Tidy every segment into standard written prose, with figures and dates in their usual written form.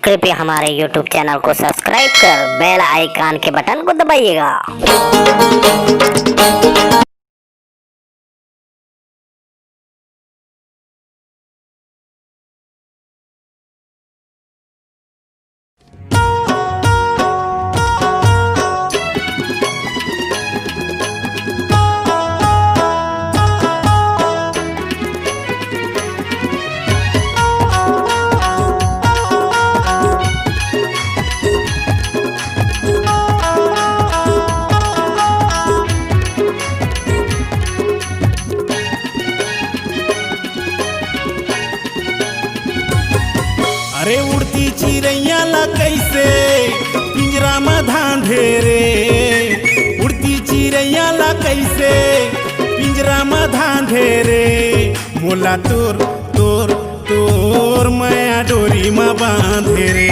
कृपया हमारे YouTube channel को सब्सक्राइब कर बेल आइकन के बटन को दबाइएगा। अरे उड़ती चिड़ैया ला कैसे पिंजरा में धांधे रे, उड़ती चिड़ैया ला कैसे पिंजरा में धांधे रे। मोला तोर तोर तोर माया डोरी में बांधे रे,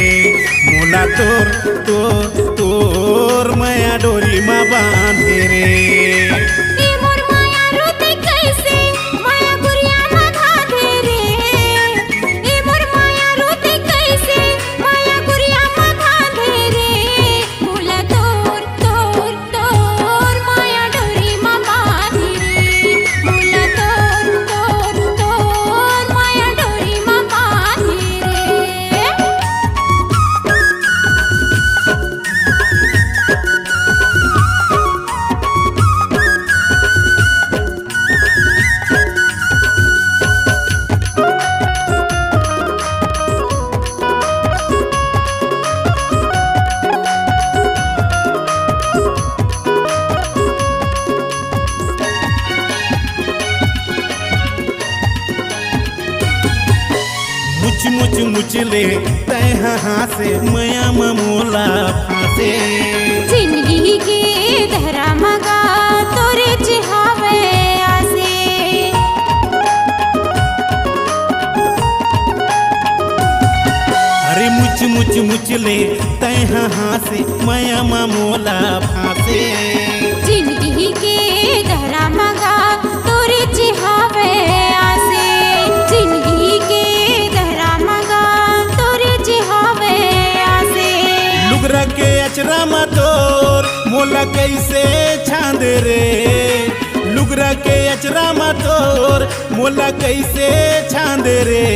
मोला तोर तोर तोर माया डोरी में बांधे रे। मुच मुचले तय हासे मया मोला फांसे। जिंदगी के दहरा मगा तोरे चिहावे आसे। अरे मुच मुचले तय हासे मया मोला फांसे। जिंदगी के दहरा मगा तोरे चिहावे आसे। जिंदगी के दहरा मगा तोरे चिहावे आसे। लुगरा के अचरा में तोर मोला कैसे छांद रे, लुगरा के अचरा में तोर मोला कैसे छांद रे।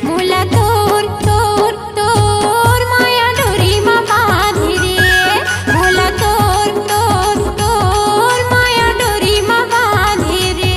मोला तोर तोर तोर माया डोरी में बांधी रे। मोला तोर तोर तोर माया डोरी में बांधी रे।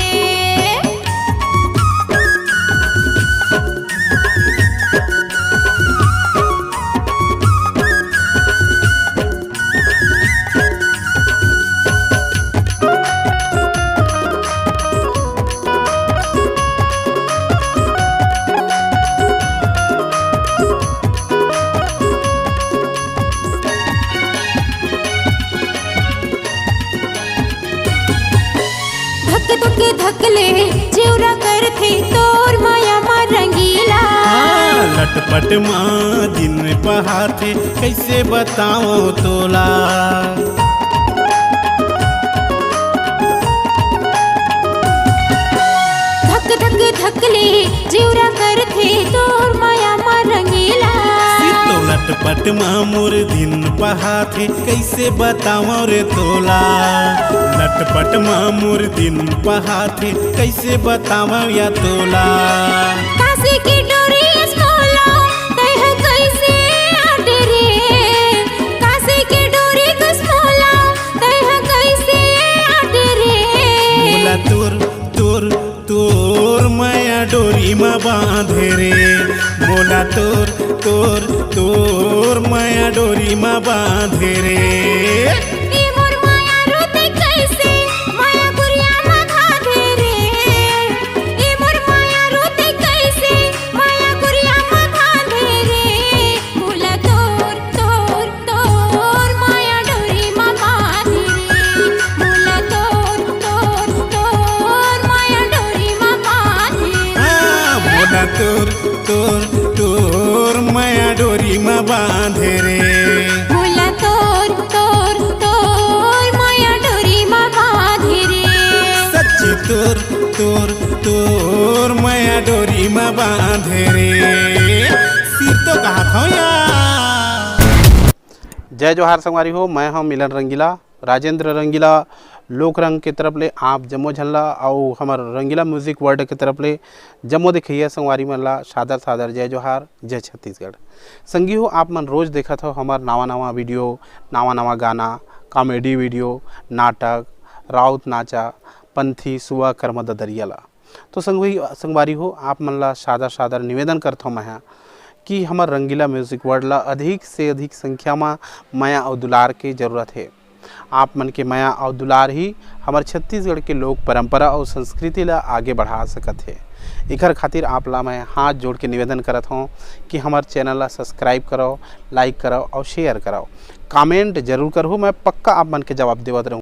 धक धकले जेवरा करथे तोर माया मा रंगीला। लटपट माँ दिन पहाथे कैसे बताओ तोला। धक धकले जेवरा करथे तोर माया मा रंगीला। तो लटपट माँ मोर दिन पहाथे कैसे बताओ रे तोला। लटपट माँ मोर दिन पहाथे कैसे बताओ या तोला। कासे की डोरी स्मोला तह कैसे आटे रे। कासे की डोरी स्मोला तह कैसे आटे रे। मोला तोर तोर तोर माया डोरी में बांधे रे। मोला तोर तोर तोर माया डोरी में बांधे रे। तोर तोर तोर माया डोरी में बांधे रे। मोला तोर तोर तोर माया डोरी में बांधे रे। सच्ची तोर तोर तोर माया डोरी में बांधे रे। सिर तो कहा था यार। जय जोहार संगवारी हो। मैं हम मिलन रंगीला, राजेंद्र रंगीला लोक रंग के तरफ ले आप जम्मो झल्ला और हमार रंगीला म्यूजिक वर्ल्ड के तरफ ले जम्मो देखिए संगवारी मन ला सादर सादर जय जोहार, जय छत्तीसगढ़। संगी हो आप मन रोज़ देखत हो हमार नवा वीडियो, नवा गाना, कॉमेडी वीडियो, नाटक, राउत नाचा, पंथी सुआ कर्म दरियाला। तो संगवारी हो आप मन ला सादर निवेदन करता हूँ मैं कि हमार रंगीला म्यूजिक वर्ल्ड ला अधिक से अधिक संख्या में माया और दुलार के ज़रूरत है। आप मन के माया और दुलार ही हमार छत्तीसगढ़ के लोक परंपरा और संस्कृति ला आगे बढ़ा सकत है। इकर खातिर आप ला मैं हाथ जोड़ के निवेदन करत हूँ कि हमार चैनल ला सब्सक्राइब करो, लाइक करो और शेयर करो, कमेंट जरूर करो। मैं पक्का आप मन के जवाब देवत रहूँ।